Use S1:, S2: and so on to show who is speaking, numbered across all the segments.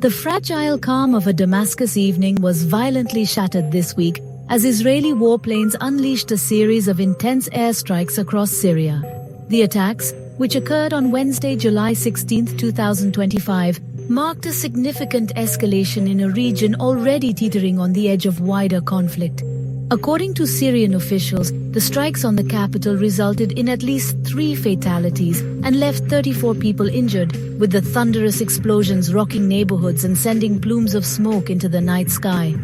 S1: The fragile calm of a Damascus evening was violently shattered this week as Israeli warplanes unleashed a series of intense airstrikes across Syria. The attacks, which occurred on Wednesday, July 16, 2025, marked a significant escalation in a region already teetering on the edge of wider conflict. According to Syrian officials, the strikes on the capital resulted in at least 3 fatalities and left 34 people injured, with the thunderous explosions rocking neighborhoods and sending plumes of smoke into the night sky.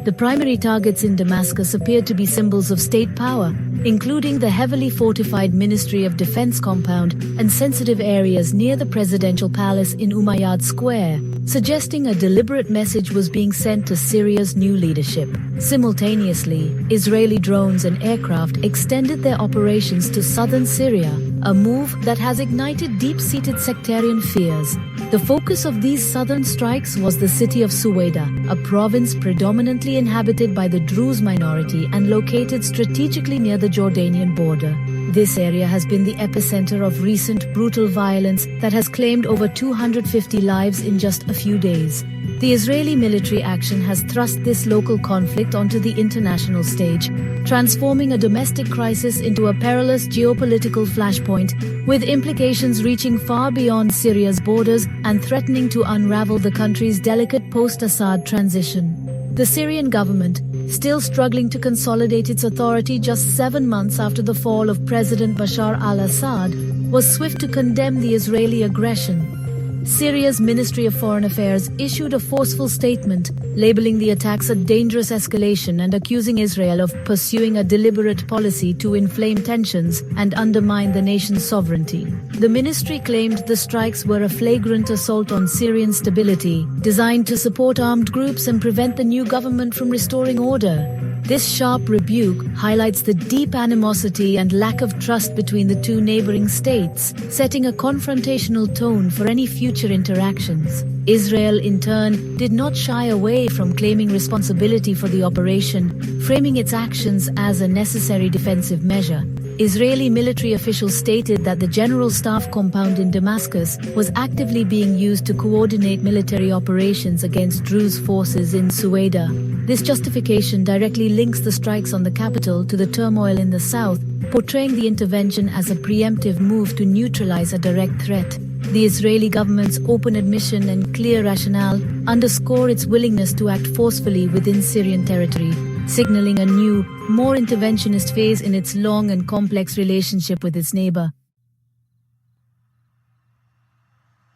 S1: The primary targets in Damascus appeared to be symbols of state power, including the heavily fortified Ministry of Defense compound and sensitive areas near the presidential palace in Umayyad Square, suggesting a deliberate message was being sent to Syria's new leadership. Simultaneously, Israeli drones and aircraft extended their operations to southern Syria, a move that has ignited deep-seated sectarian fears. The focus of these southern strikes was the city of Suwaida, a province predominantly inhabited by the Druze minority and located strategically near the Jordanian border. This area has been the epicenter of recent brutal violence that has claimed over 250 lives in just a few days. The Israeli military action has thrust this local conflict onto the international stage, transforming a domestic crisis into a perilous geopolitical flashpoint, with implications reaching far beyond Syria's borders and threatening to unravel the country's delicate post-Assad transition. The Syrian government, still struggling to consolidate its authority just 7 months after the fall of President Bashar al-Assad, was swift to condemn the Israeli aggression. Syria's Ministry of Foreign Affairs issued a forceful statement, labeling the attacks a dangerous escalation and accusing Israel of pursuing a deliberate policy to inflame tensions and undermine the nation's sovereignty. The ministry claimed the strikes were a flagrant assault on Syrian stability, designed to support armed groups and prevent the new government from restoring order. This sharp rebuke highlights the deep animosity and lack of trust between the two neighboring states, setting a confrontational tone for any future interactions. Israel, in turn, did not shy away from claiming responsibility for the operation, framing its actions as a necessary defensive measure. Israeli military officials stated that the General Staff compound in Damascus was actively being used to coordinate military operations against Druze forces in Suwaida. This justification directly links the strikes on the capital to the turmoil in the south, portraying the intervention as a preemptive move to neutralize a direct threat. The Israeli government's open admission and clear rationale underscore its willingness to act forcefully within Syrian territory, signaling a new, more interventionist phase in its long and complex relationship with its neighbor.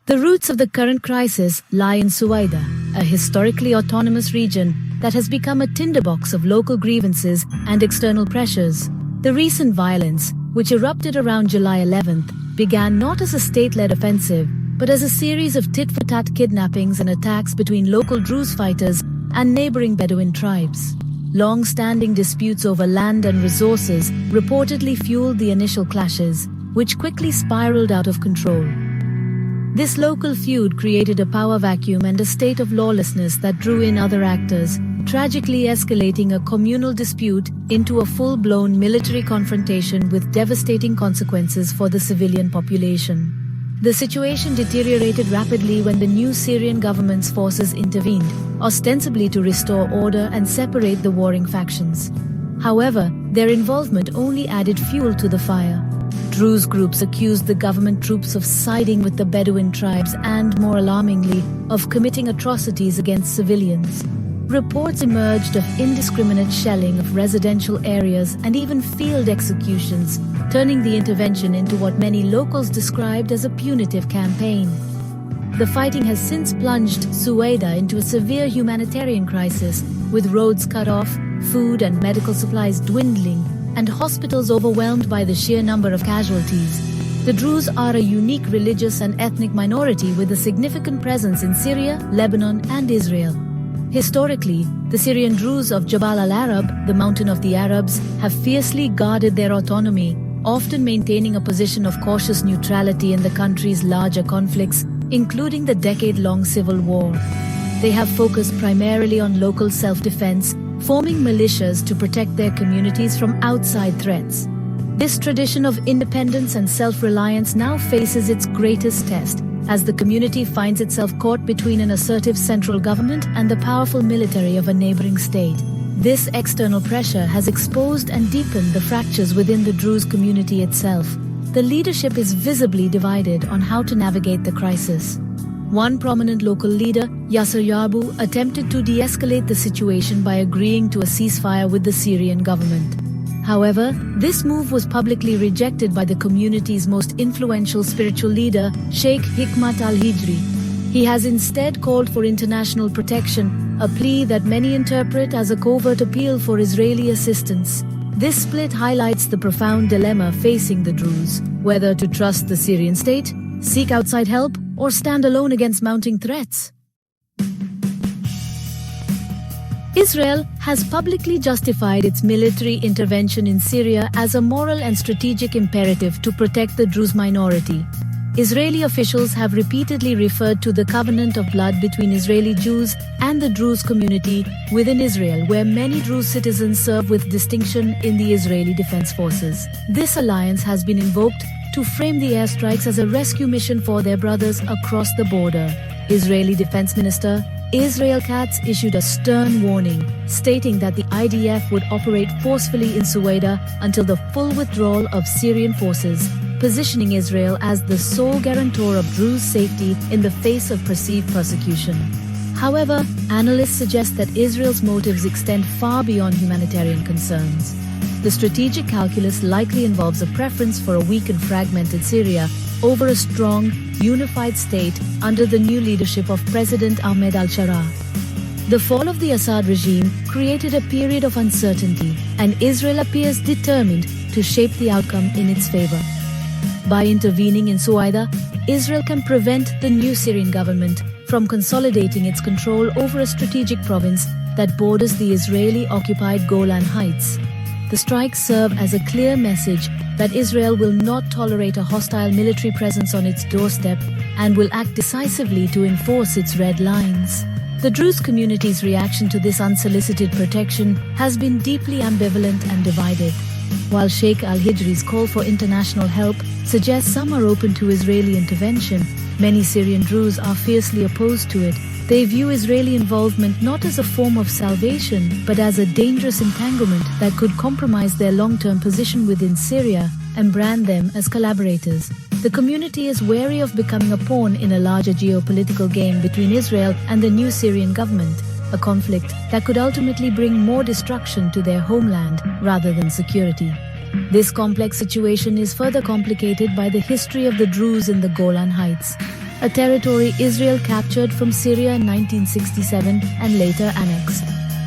S1: The roots of the current crisis lie in Suwaida, a historically autonomous region that has become a tinderbox of local grievances and external pressures. The recent violence, which erupted around July 11th, began not as a state-led offensive, but as a series of tit-for-tat kidnappings and attacks between local Druze fighters and neighboring Bedouin tribes. Long-standing disputes over land and resources reportedly fueled the initial clashes, which quickly spiraled out of control. This local feud created a power vacuum and a state of lawlessness that drew in other actors, tragically escalating a communal dispute into a full-blown military confrontation with devastating consequences for the civilian population. The situation deteriorated rapidly when the new Syrian government's forces intervened, ostensibly to restore order and separate the warring factions. However, their involvement only added fuel to the fire. Druze groups accused the government troops of siding with the Bedouin tribes and, more alarmingly, of committing atrocities against civilians. Reports emerged of indiscriminate shelling of residential areas and even field executions, turning the intervention into what many locals described as a punitive campaign. The fighting has since plunged Suwaida into a severe humanitarian crisis, with roads cut off, food and medical supplies dwindling, and hospitals overwhelmed by the sheer number of casualties. The Druze are a unique religious and ethnic minority with a significant presence in Syria, Lebanon, and Israel. Historically, the Syrian Druze of Jabal al-Arab, the Mountain of the Arabs, have fiercely guarded their autonomy, often maintaining a position of cautious neutrality in the country's larger conflicts, including the decade-long civil war. They have focused primarily on local self-defense, forming militias to protect their communities from outside threats. This tradition of independence and self-reliance now faces its greatest test, as the community finds itself caught between an assertive central government and the powerful military of a neighboring state. This external pressure has exposed and deepened the fractures within the Druze community itself. The leadership is visibly divided on how to navigate the crisis. One prominent local leader, Yasser Yarbu, attempted to de-escalate the situation by agreeing to a ceasefire with the Syrian government. However, this move was publicly rejected by the community's most influential spiritual leader, Sheikh Hikmat al-Hijri. He has instead called for international protection, a plea that many interpret as a covert appeal for Israeli assistance. This split highlights the profound dilemma facing the Druze, whether to trust the Syrian state, seek outside help, or stand alone against mounting threats. Israel has publicly justified its military intervention in Syria as a moral and strategic imperative to protect the Druze minority. Israeli officials have repeatedly referred to the covenant of blood between Israeli Jews and the Druze community within Israel, where many Druze citizens serve with distinction in the Israeli Defense Forces. This alliance has been invoked to frame the airstrikes as a rescue mission for their brothers across the border. Israeli Defense Minister Israel Katz issued a stern warning, stating that the IDF would operate forcefully in Suwaida until the full withdrawal of Syrian forces, positioning Israel as the sole guarantor of Druze safety in the face of perceived persecution. However, analysts suggest that Israel's motives extend far beyond humanitarian concerns. The strategic calculus likely involves a preference for a weak and fragmented Syria over a strong, unified state under the new leadership of President Ahmed al-Sharaa. The fall of the Assad regime created a period of uncertainty, and Israel appears determined to shape the outcome in its favor. By intervening in Suwaida, Israel can prevent the new Syrian government from consolidating its control over a strategic province that borders the Israeli-occupied Golan Heights. The strikes serve as a clear message that Israel will not tolerate a hostile military presence on its doorstep and will act decisively to enforce its red lines. The Druze community's reaction to this unsolicited protection has been deeply ambivalent and divided. While Sheikh al-Hijri's call for international help suggests some are open to Israeli intervention, many Syrian Druze are fiercely opposed to it. They view Israeli involvement not as a form of salvation, but as a dangerous entanglement that could compromise their long-term position within Syria and brand them as collaborators. The community is wary of becoming a pawn in a larger geopolitical game between Israel and the new Syrian government, a conflict that could ultimately bring more destruction to their homeland rather than security. This complex situation is further complicated by the history of the Druze in the Golan Heights, a territory Israel captured from Syria in 1967 and later annexed.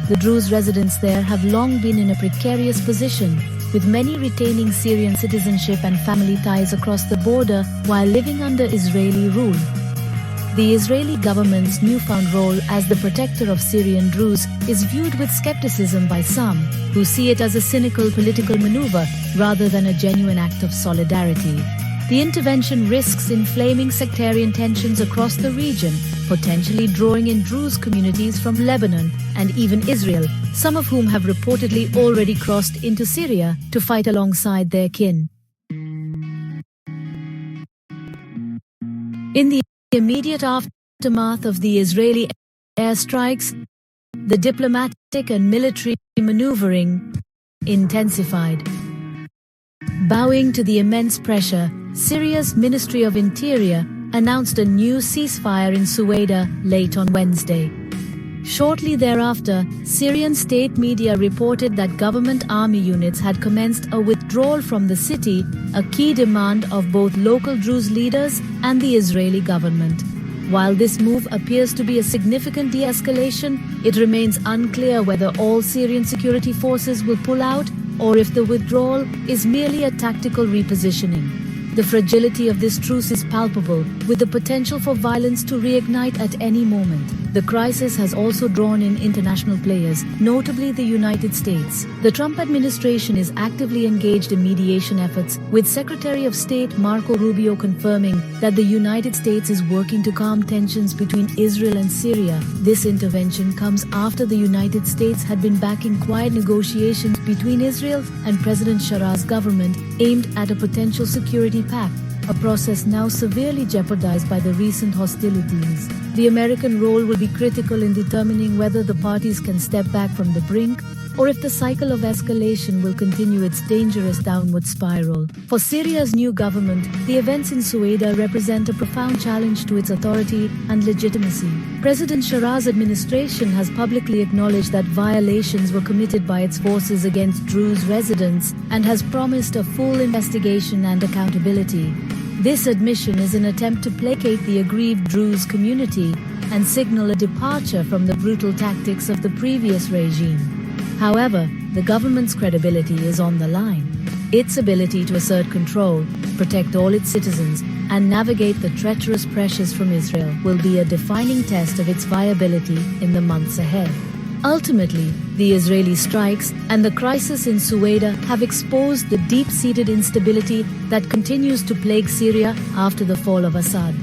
S1: The Druze residents there have long been in a precarious position, with many retaining Syrian citizenship and family ties across the border while living under Israeli rule. The Israeli government's newfound role as the protector of Syrian Druze is viewed with skepticism by some, who see it as a cynical political maneuver rather than a genuine act of solidarity. The intervention risks inflaming sectarian tensions across the region, potentially drawing in Druze communities from Lebanon and even Israel, some of whom have reportedly already crossed into Syria to fight alongside their kin. In the immediate aftermath of the Israeli airstrikes, the diplomatic and military maneuvering intensified. Bowing to the immense pressure, Syria's Ministry of Interior announced a new ceasefire in Suwaida late on Wednesday. Shortly thereafter, Syrian state media reported that government army units had commenced a withdrawal from the city, a key demand of both local Druze leaders and the Israeli government. While this move appears to be a significant de-escalation, it remains unclear whether all Syrian security forces will pull out or if the withdrawal is merely a tactical repositioning. The fragility of this truce is palpable, with the potential for violence to reignite at any moment. The crisis has also drawn in international players, notably the United States. The Trump administration is actively engaged in mediation efforts, with Secretary of State Marco Rubio confirming that the United States is working to calm tensions between Israel and Syria. This intervention comes after the United States had been backing quiet negotiations between Israel and President Shara's government aimed at a potential security pact. a process now severely jeopardized by the recent hostilities. The American role will be critical in determining whether the parties can step back from the brink, or if the cycle of escalation will continue its dangerous downward spiral. For Syria's new government, the events in Sueda represent a profound challenge to its authority and legitimacy. President Sharat's administration has publicly acknowledged that violations were committed by its forces against Druze residents and has promised a full investigation and accountability. This admission is an attempt to placate the aggrieved Druze community and signal a departure from the brutal tactics of the previous regime. However, the government's credibility is on the line. Its ability to assert control, protect all its citizens, and navigate the treacherous pressures from Israel will be a defining test of its viability in the months ahead. Ultimately, the Israeli strikes and the crisis in Sueda have exposed the deep-seated instability that continues to plague Syria after the fall of Assad.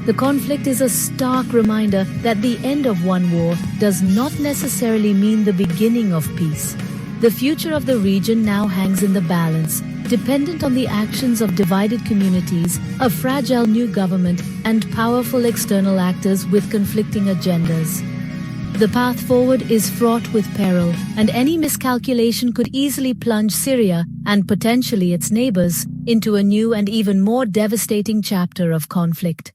S1: The conflict is a stark reminder that the end of one war does not necessarily mean the beginning of peace. The future of the region now hangs in the balance, dependent on the actions of divided communities, a fragile new government, and powerful external actors with conflicting agendas. The path forward is fraught with peril, and any miscalculation could easily plunge Syria, and potentially its neighbors, into a new and even more devastating chapter of conflict.